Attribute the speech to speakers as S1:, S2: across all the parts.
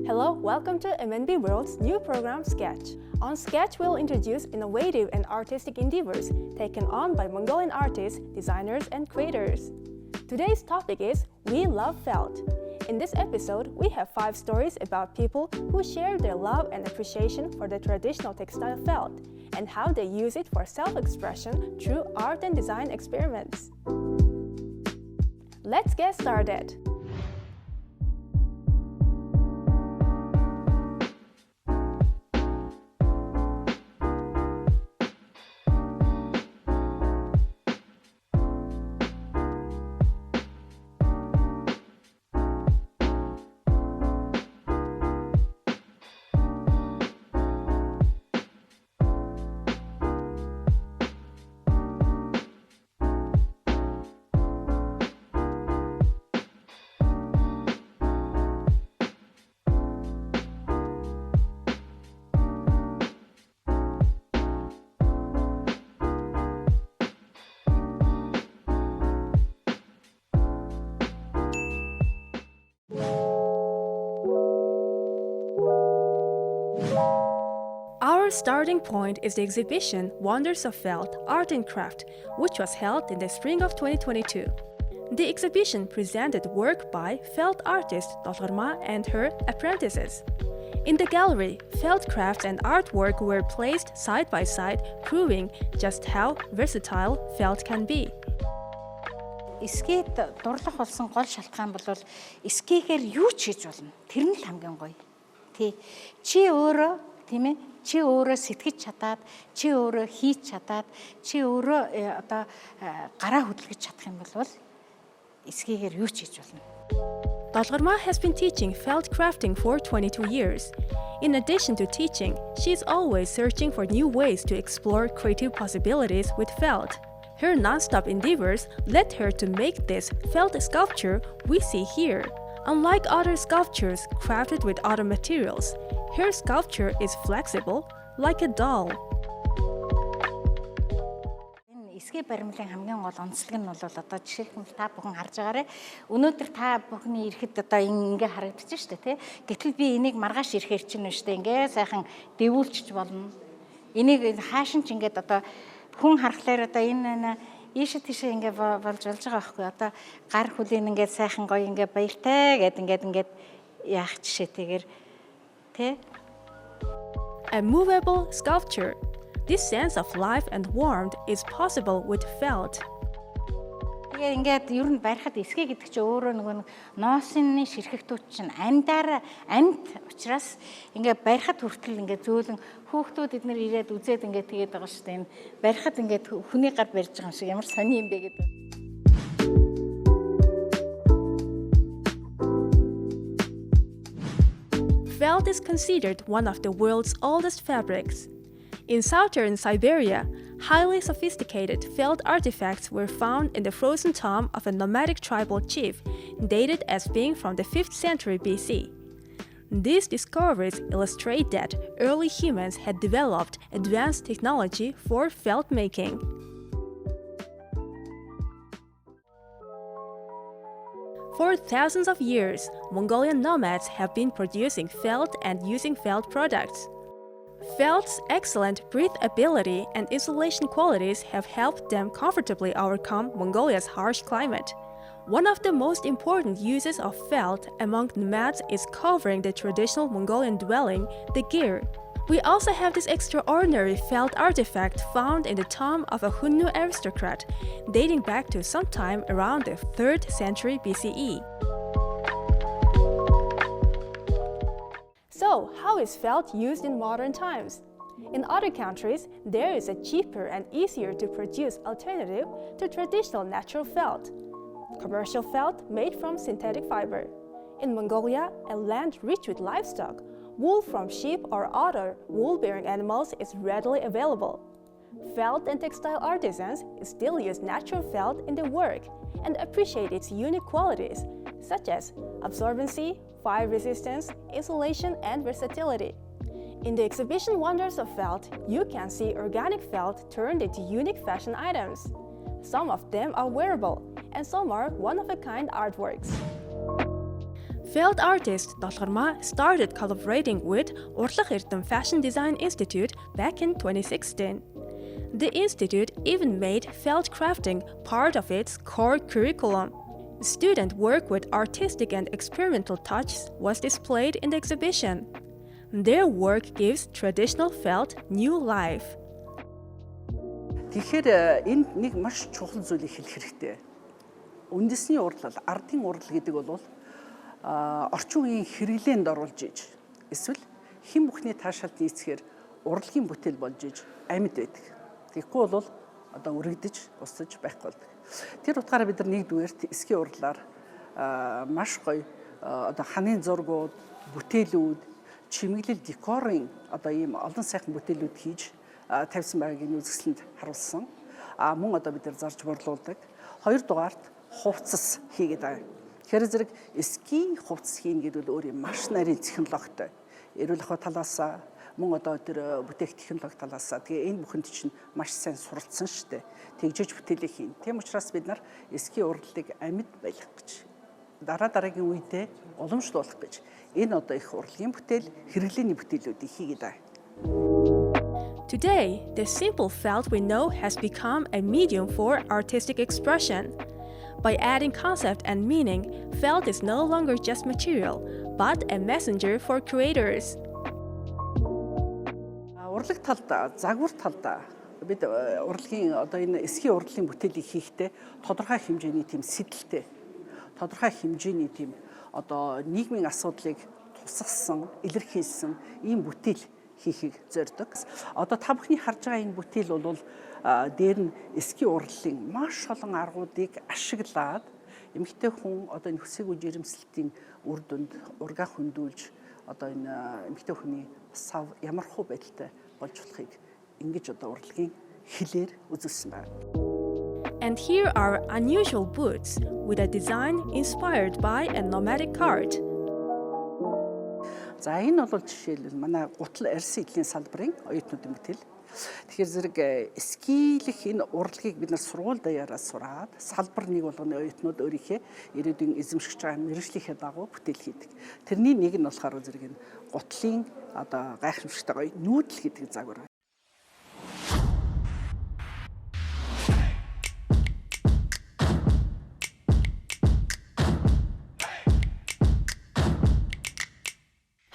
S1: Hello, welcome to MNB World's new program Sketch. On Sketch, we'll introduce innovative and artistic endeavors taken on by Mongolian artists, designers, and creators. Today's topic is We Love Felt. In this episode, we have 5 stories about people who share their love and appreciation for the traditional textile felt and how they use it for self-expression through art and design experiments. Let's get started. Our starting point is the exhibition Wonders of Felt, Art and Craft, which was held in the spring of 2022. The exhibition presented work by felt artist Dolgormaa and her apprentices. In the gallery, felt crafts and artwork were placed side by side, proving just how versatile felt can be.
S2: Скейт дурлах болсон гол шалтгаан бол скейгээр юу ч хийж болно. Тэр нь л хамгийн гоё. Тий. Чи өөрөө тийм ээ чи өөрөө сэтгэж чадаад чи өөрөө хийж чадаад чи өөрөө одоо гараа хөдөлгөж чадах юм бол скейгээр юу ч хийж болно.
S1: Dolgormaa has been teaching felt crafting for 22 years. In addition to teaching, she is always searching for new ways to explore creative possibilities with felt. Her non-stop endeavors led her to make this felt sculpture we see here. Unlike other sculptures crafted with other materials, her sculpture is flexible, like a doll.
S2: Скей баримлын хамгийн гол онцлог нь бол одоо жишээлбэл та бүхэн харж байгаарэ. Өнөөдөр та бүхний ирэхэд одоо ингээ харагдаж штэ тий. Гэтэл би энийг маргааш ирэхээр чинь штэ ингээ сайхан дэвүүлчих болно. Энийг хаашин ч ингээд одоо хүн харахаар одоо энэ ийшээ тийшээ ингээ болж байгаа байхгүй. Одоо гар хүлээн ингээ сайхан гоё ингээ баяртай гэд ингээд яах жишээтэйгээр тий.
S1: A movable sculpture. This sense of life and warmth is possible with felt.
S2: Тэгээ ингээд ер нь барихад эсгээ гэдэг чинь өөрөө нөгөө ноосны ширхэгтүүд чинь амьд учраас ингээд барихад хүртэл ингээд зөөлөн хүүхдүүд эднэр ирээд үзээд ингээд тэгээд байгаа шүү дээ. Энэ барихад ингээд хүний гар барьж байгаа юм шиг ямар сони юм бэ гэдэг.
S1: Felt is considered one of the world's oldest fabrics. In southern Siberia, highly sophisticated felt artifacts were found in the frozen tomb of a nomadic tribal chief, dated as being from the 5th century BC. These discoveries illustrate that early humans had developed advanced technology for felt making. For thousands of years, Mongolian nomads have been producing felt and using felt products. Felt's excellent breathability and insulation qualities have helped them comfortably overcome Mongolia's harsh climate. One of the most important uses of felt among nomads is covering the traditional Mongolian dwelling, the ger. We also have this extraordinary felt artifact found in the tomb of a Hunnu aristocrat, dating back to sometime around the 3rd century BCE. So, how is felt used in modern times? In other countries, there is a cheaper and easier to produce alternative to traditional natural felt. Commercial felt made from synthetic fiber. In Mongolia, a land rich with livestock, wool from sheep or other wool-bearing animals is readily available. Felt and textile artisans still use natural felt in their work and appreciate its unique qualities, such as absorbency, fire resistance, insulation, and versatility. In the exhibition Wonders of Felt, you can see organic felt turned into unique fashion items. Some of them are wearable, and some are one-of-a-kind artworks. Felt artist Dolgormaa started collaborating with Urlakh Erdem Fashion Design Institute back in 2016. The institute even made felt crafting part of its core curriculum. Student work with artistic and experimental touches was displayed in the exhibition. Their work gives traditional felt new life.
S3: Тэгэхээр энд нэг маш чухал зүйлийг хэлэх хэрэгтэй. Үндэсний урлал, ардын урлал гэдэг бол орчин үеийн хэрэглээнд оруулж иж эсвэл хэн бүхний таашаалд нийцэхээр урлагийн бүтээл болж иж амьд байдаг. Тэгэхгүй бол одоо өргөдөж, усаж байхгүй болдог. Тэр утгаараа бид нар нэгдүгээрт эсгийн урлалаар маш гоё одоо ханын зургууд, бүтээлүүд, чимэглэл декорын одоо ийм олон сайхан бүтээлүүд хийж тавьсан байгааг энэ үзэсгэлэнд харуулсан. Мөн одоо бид нар зарж борлуулдаг. Хоёрдугаарт хувцас хийгээд байгаа. Тэгэхээр зэрэг эсгийн хувцас хийн гэдэг бол өөр юм маш нарийн технологитой. Эрүүл ахуй талаас мөн одоо тэр бүтээх технологи талаас тэгээ энэ бүхэнд чинь маш сайн суралцсан шүү дээ. Тэгжиж бүтээлээ хийн. Тийм учраас бид нар эсгийн урлагийг амьд байлгах гэж дараагийн үедээ уламжлуулах гэж энэ одоо их урлагийн бүтээл, хэрэглээний бүтээлүүдийг хийгээд байгаа.
S1: Today, the simple felt we know has become a medium for artistic expression. By adding concept and meaning, felt is no longer just material, but a messenger for creators.
S3: Урлаг талдаа, загвар талдаа бид урлагийн одоо энэ эсгийн урлагийн бүтээлийг хийхдээ тодорхой хэмжээний тийм сэтэл тодорхой хэмжээний тийм одоо нийгмийн асуудлыг тусгасан, илэрхийлсэн ийм бүтээл хийхийг зорддог. Одоо та бүхний харж байгаа энэ бүтээл бол дээр нь эсгийн урлагийн маш олон аргуудыг ашиглаад эмэгтэй хүн одоо энэ хүсээгүй жирэмслэлтийн үр дүнд ургаа хөндүүлж одоо энэ эмэгтэй хүний сав ямар хөө байдалтай болж болохыг ингэж одоо урлагийн хэлээр үзүүлсэн байна.
S1: And here are unusual boots with a design inspired by a nomadic cart.
S3: За энэ бол жишээлбэл манай гутал арьс эдлийн салбарын оюутнуудын бүтээл. Тэгэхээр зэрэг скилэх энэ урлагийг бид нар сургууль даяараа сураад салбар нэг болгоны оюутнууд өөрийнхөө ирээдүйн эзэмшигч байгаа мэргэжлийнхээ дагуу бүтээл хийдэг. Тэрний нэг нь болохоор зэрэг энэ гутлын одоо гайхамшигтай гоё нүүдэл гэдэг загвар.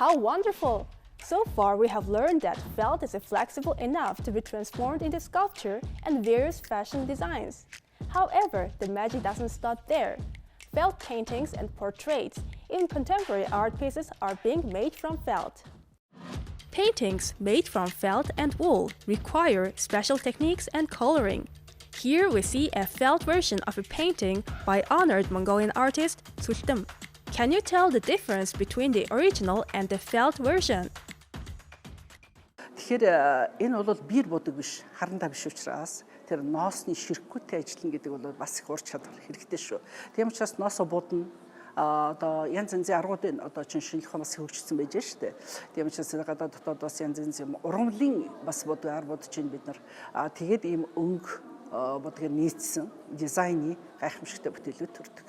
S1: How wonderful! So far, we have learned that felt is flexible enough to be transformed into sculpture and various fashion designs. However, the magic doesn't stop there. Felt paintings and portraits, even contemporary art pieces, are being made from felt. Paintings made from felt and wool require special techniques and coloring. Here we see a felt version of a painting by honored Mongolian artist Erdem. Can you tell the difference between the original and the felt version?
S3: Тэгэхээр энэ бол биер бодог биш, харандаа биш учраас тэр ноосны ширхгүйтэй ажиллана гэдэг бол бас их ур чадвар хэрэгтэй шүү. Тийм учраас ноосоо будна одоо янз янзын аргуудын одоо шинжлэх ухаан бас хөгжсөн байж штэ. Тийм учраас гадаад дотоод бас янз янзын ургамлын бас бодог ар бодож ин бид нар тэгээд ийм өнгө бодгийг нийцсэн дизайны гайхамшигтай бүтээлүүд төрдөг.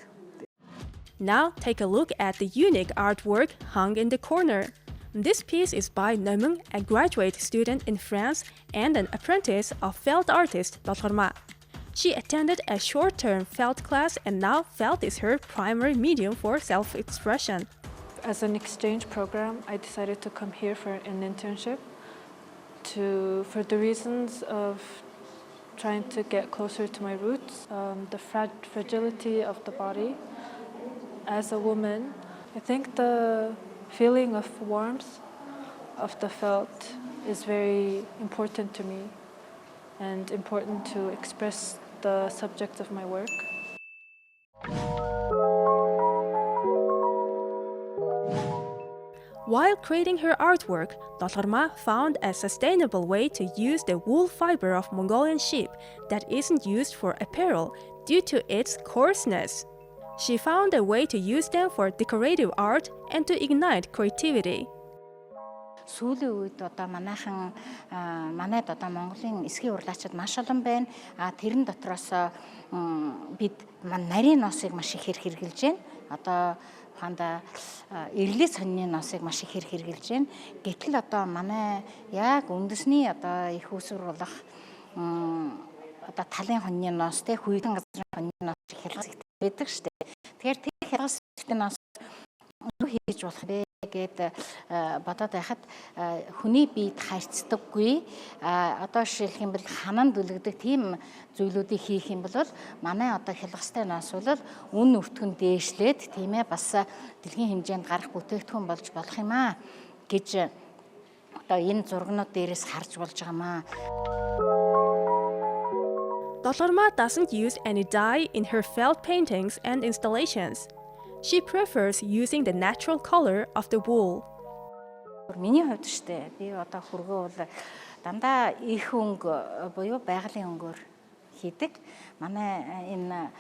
S1: Now take a look at the unique artwork hung in the corner. This piece is by Nomung, a graduate student in France and an apprentice of felt artist Dolgormaa. She attended a short-term felt class and now felt is her primary medium for self-expression.
S4: As an exchange program, I decided to come here for an internship for the reasons of trying to get closer to my roots, the fragility of the body. As a woman, I think the feeling of warmth of the felt is very important to me and important to express the subject of my work.
S1: While creating her artwork, Dolgormaa found a sustainable way to use the wool fiber of Mongolian sheep that isn't used for apparel due to its coarseness. She found a way to use them for decorative art and to ignite creativity.
S2: Сүүлийн үед одоо манайд одоо Монголын эсгийн урлагчид маш олон байна. Тэрэн дотроос бид нарийн ноосыг маш ихээр хэрэгжилж байна. Одоо ханда эрлээ сонины ноосыг маш ихээр хэрэгжилж байна. Гэтэл одоо манай яг үндэсний одоо их усруулах одоо талын хоньны ноос те хүйтэн газрын хоньны ноос хялгас байдаг шүү дээ. Тэгэхээр тэр хялгас ноос юу хийж болох вэ гэд бодоод байхад хүний биед харьцдаггүй одоо жишээлх юм бол хананд үлгдэг тийм зүйлүүдийг хийх юм бол манай одоо хялгастай ноос бол үн өвтгөн дээшлээд тийм ээ бас дэлхийн хэмжээнд гарах бүтээгдэхүүн болж болох юм аа гэж одоо энэ зургнууд дээрээс харж болж байгаамаа.
S1: Dolgormaa doesn't use any dye in her felt paintings and installations. She prefers using the natural color of the wool.
S2: Миний хувьд штэ би одоо хөргөө бол дандаа их өнгө буюу байгалийн өнгөөр хийдэг. Манай энэ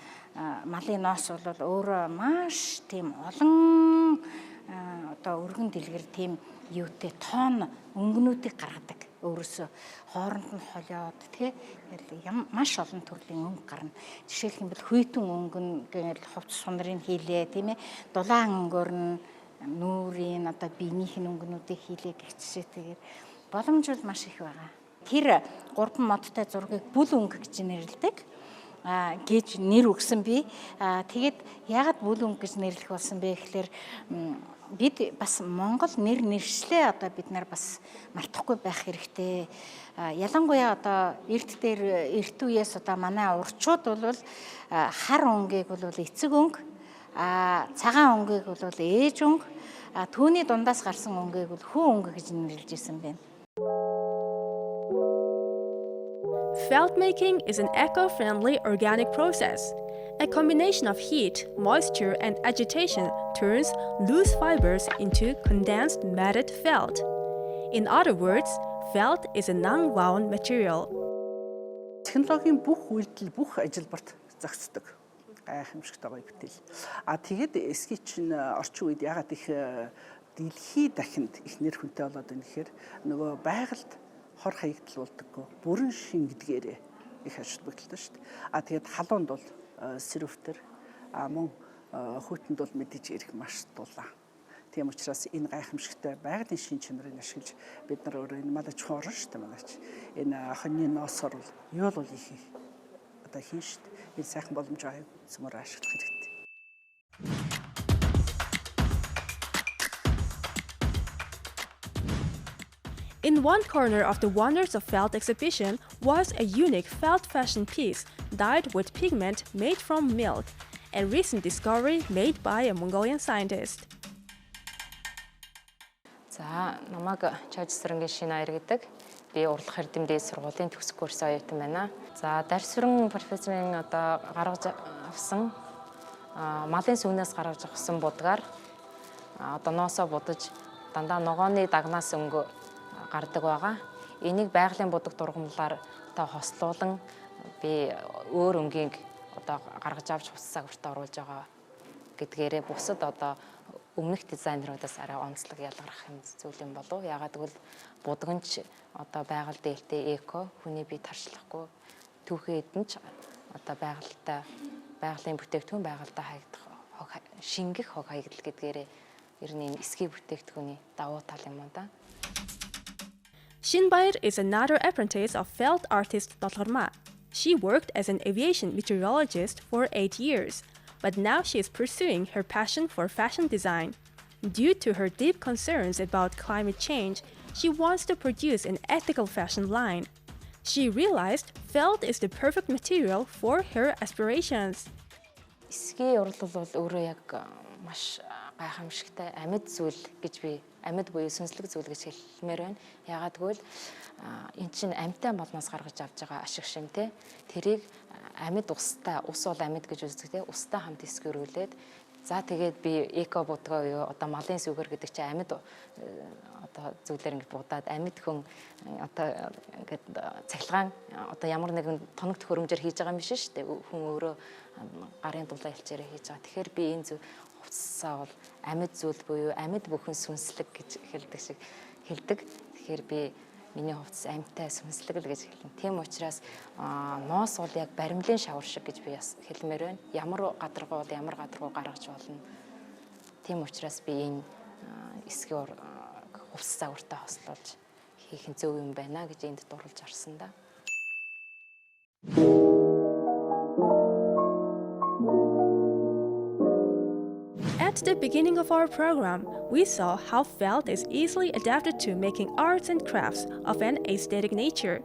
S2: малын ноос бол өөрөө маш тийм олон одоо өргөн дэлгэр тийм юутэй тоон өнгөнүүдийг гаргадаг. Өөрөөсөө хооронд нь холиод тэгэхээр маш олон төрлийн өнгө гарна. Жишээлх юм бол хүйтэн өнгөн гэл хувцас сунрын хийлээ тийм ээ. Дулаан өнгөөр нь нүүрийн одоо биенийх нь өнгөнүүдийг хийлээ гихчээтэйгээр боломж бол маш их байгаа. Тэр 3 модтой зургийг бүл өнгө гэж нэрлэдэг. Гэж нэр өгсөн би. Тэгээд яагаад бүл өнгө гэж нэрлэх болсон бэ гэхээр бид бас Монгол нэр нэршлээ одоо бид нар бас мартахгүй байх хэрэгтэй. Ялангуяа одоо эрт үеэс одоо манай урчууд бол хар өнгийг бол эцэг өнгө, цагаан өнгийг бол ээж өнгө, түүний дундаас гарсан өнгийг бол хүү өнгө гэж нэрлэж ирсэн байна.
S1: Felt making is an eco-friendly organic process. A combination of heat, moisture, and agitation turns loose fibers into condensed matted felt. In other words, felt is a non-wound material.
S3: Технологийн бүх үйлдэл, бүх ажилбарт зохицдог. Гайхамшигтай гоё бүтээл. Тэгээд эсгийн чинь орчин үед ягаад их дэлхий дахинд их нэр хүнтэй болоод байна гэхээр нөгөө байгальд хор хаягдал болдоггүй. Бүрэн шингэдгээрээ их ашиглагддаг шүү дээ. Тэгээд халуунд бол сэрвтер мөн хүйтэнд бол мэдээж ирэх маш дулаан. Тийм учраас энэ гайхамшигтай байгалийн шин чанарыг ашиглаж бид нар өөрөө энэ малч хоорон шүү дээ малч. Энэ хоньны ноосоор бол юу л их одоо хийн шүү дээ. Энэ сайхан боломж аяг цөмөр ашиглах хэрэгтэй.
S1: In one corner of the Wonders of Felt exhibition was a unique felt fashion piece dyed with pigment made from milk, a recent discovery made by a Mongolian scientist.
S5: За, намайг Чажсрангийн шинэ аяр гэдэг. Би Урлакh Erdem дээд сургуулийн төгсөх курсын оюутан байна. За, Дарьсвран профессорын одоо гаргаж авсан малын сүнээс гаргаж авсан будгаар одоо ноосоо будаж дандаа ногооны дагнаас өнгө гардаг байгаа. Энийг байгалийн будаг дургамлаар одоо хослуулан би өөр өнгийг одоо гаргаж авч хуцсаа хүртэ оруулж байгаа гэдгээрээ бусад одоо өмнөх дизайнеруудаас арай онцлог ялгарх юм зүйл юм болов. Ягаад гэвэл будганч одоо байгаль дээлтэй эко хүний бие тарчлахгүй түүхэн эдэнч одоо байгалийн бүтээгдэхүүн байгальтай хаягдах шингэх хог хаягдал гэдгээрээ ер нь эсгийн бүтээгдэхүүний давуу тал юм да.
S1: Shinbayr is another apprentice of felt artist Dolgormaa. She worked as an aviation meteorologist for 8 years, but now she is pursuing her passion for fashion design. Due to her deep concerns about climate change, she wants to produce an ethical fashion line. She realized felt is the perfect material for her aspirations.
S5: Эсгийн урлал бол өөрөө яг маш гайхамшигтай амьд зүйл гэж би амьд буюу сүнслэг зүйл гэж хэлмээр байна. Ягаад гэвэл эн чинь амьтай болноос гаргаж авч байгаа ашиг шимтэй. Тэрийг амьд устай, ус бол амьд гэж үздэг те. Устай хамт эсгэрүүлээд за тэгээд би эко будгаа юу одоо малын сүгэр гэдэг чинь амьд одоо зүйлээр ингэ будаад амьд хүн одоо ингээд цахилгаан одоо ямар нэгэн тоногт хөрөмжөөр хийж байгаа юм биш шүү дээ. Хүн өөрөө гарын дулаан хэлцээрээ хийж байгаа. Тэгэхээр би энэ зүйл хувцсаа бол амьд зүйл буюу амьд бүхэн сүнслэг гэж хэлдэг шиг хэлдэг. Тэгэхээр би миний хувьд амьтаа сүнслэг л гэж хэлнэ. Тийм учраас ноос бол яг баримлын шавар шиг гэж би бас хэлмээр байна. Ямар гадаргуу гаргаж болно. Тийм учраас би энэ эсгийн хувцас загвартай хослуулж хийх нь зөв юм байна гэж энд дурлж орсон да.
S1: At the beginning of our program, we saw how felt is easily adapted to making arts and crafts of an aesthetic nature.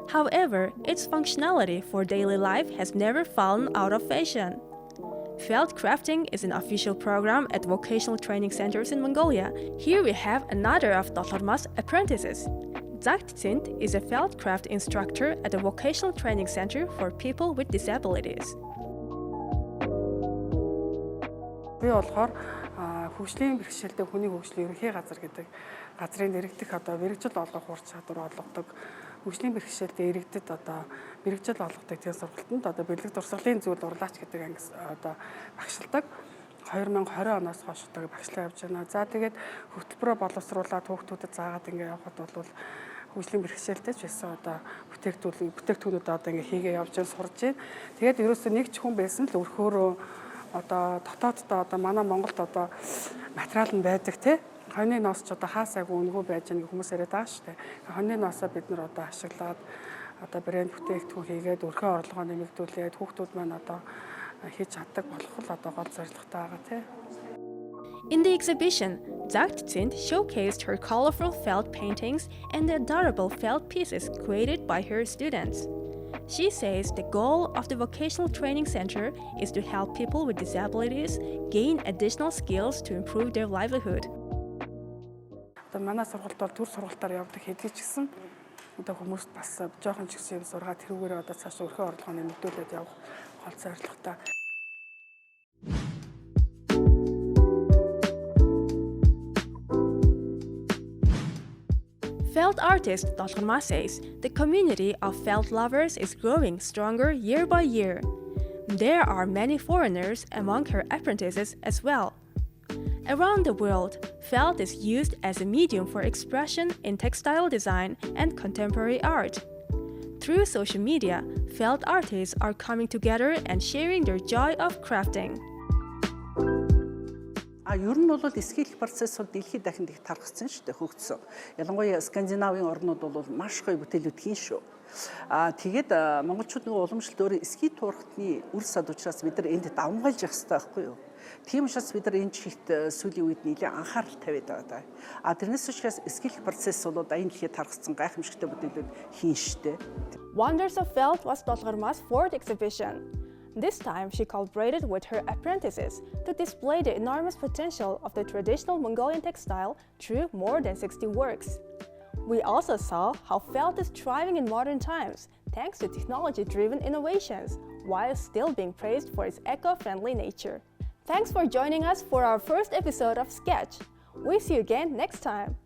S1: However, its functionality for daily life has never fallen out of fashion. Felt crafting is an official program at vocational training centers in Mongolia. Here we have another of Dolgormaa's apprentices. Zagtint is a felt craft instructor at a vocational training center for people with disabilities.
S3: Би болохоор хөгжлийн бэрхшээлтэй хүний хөгжлийн ерөнхий газар гэдэг газрын нэрэгдэх мэрэгжил олгох ур чадвар олгодог хөгжлийн бэрхшээлтэй иргэдэд мэрэгжил олгодог тийм сургалтанд бэлэг дурсгалын зүйл Урлакh гэдэг анги багшилдаг 2020 оноос хойш багшлаа явж байна. За тэгээд хөтөлбөрөө боловсруулаад хүүхдүүдэд заагаад ингээ явхад бол хөгжлийн бэрхшээлтэй ч байсан бүтээгдэхүүнүүд ингээ хийгээ явж сурж байна. Тэгээд ерөөсөө нэг ч хүн байсан л өрхөөрөө дотооддоо манай Монголд материал нь байдаг тий. Хоньны ноос ч хаасайг үнгүй байж байгаа хүмүүс яриад байгаа шүү дээ. Хоньны ноосоо бид нар ашиглаад брэнд бүтээгдэхүүн хийгээд өрхөө орлогоо нэмэгдүүлээд хүүхдүүд маань хийж чаддаг болох л гол зорилготой байгаа тий.
S1: In the exhibition, Zagtint showcased her colorful felt paintings and the adorable felt pieces created by her students. She says the goal of the vocational training center is to help people with disabilities gain additional skills to improve their livelihood.
S3: Манай сургалт бол төр сургалтаар явдаг хэдий ч гэсэн хүмүүст бас жоохон ч гэсэн юм сургаад тэрүүгээр цааш өрхөө орлогоо нэмэгдүүлээд явах гол зорилготой.
S1: Felt artist Dolgormaa says the community of felt lovers is growing stronger year by year. There are many foreigners among her apprentices as well. Around the world, felt is used as a medium for expression in textile design and contemporary art. Through social media, felt artists are coming together and sharing their joy of crafting.
S3: Ер нь бол эсгийлэх процесс бол дэлхийд дахинд их тархсан шүү дээ хөгжсөн. Ялангуяа Скандинавын орнууд бол маш гоё бүтээлүүд хийн шүү. Тэгээд монголчууд нөгөө уламжлалт өөрөө эсгий туурхтны үр сад учраас бид нар энд давмгайлж явах хэрэгтэй байхгүй юу? Тийм учраас бид нар энэ чихт сүүлийн үед нэлээд анхаарал тавиад байгаа. Тэрнээс учраас эсгийлэх процесс бол энэ дэлхийд тархсан гайхамшигтай бүтээлүүд хийн шүү дээ.
S1: Wonders of Felt was Dolgormaa's fourth exhibition. This time, she collaborated with her apprentices to display the enormous potential of the traditional Mongolian textile through more than 60 works. We also saw how felt is thriving in modern times thanks to technology-driven innovations, while still being praised for its eco-friendly nature. Thanks for joining us for our first episode of Sketch. We'll see you again next time.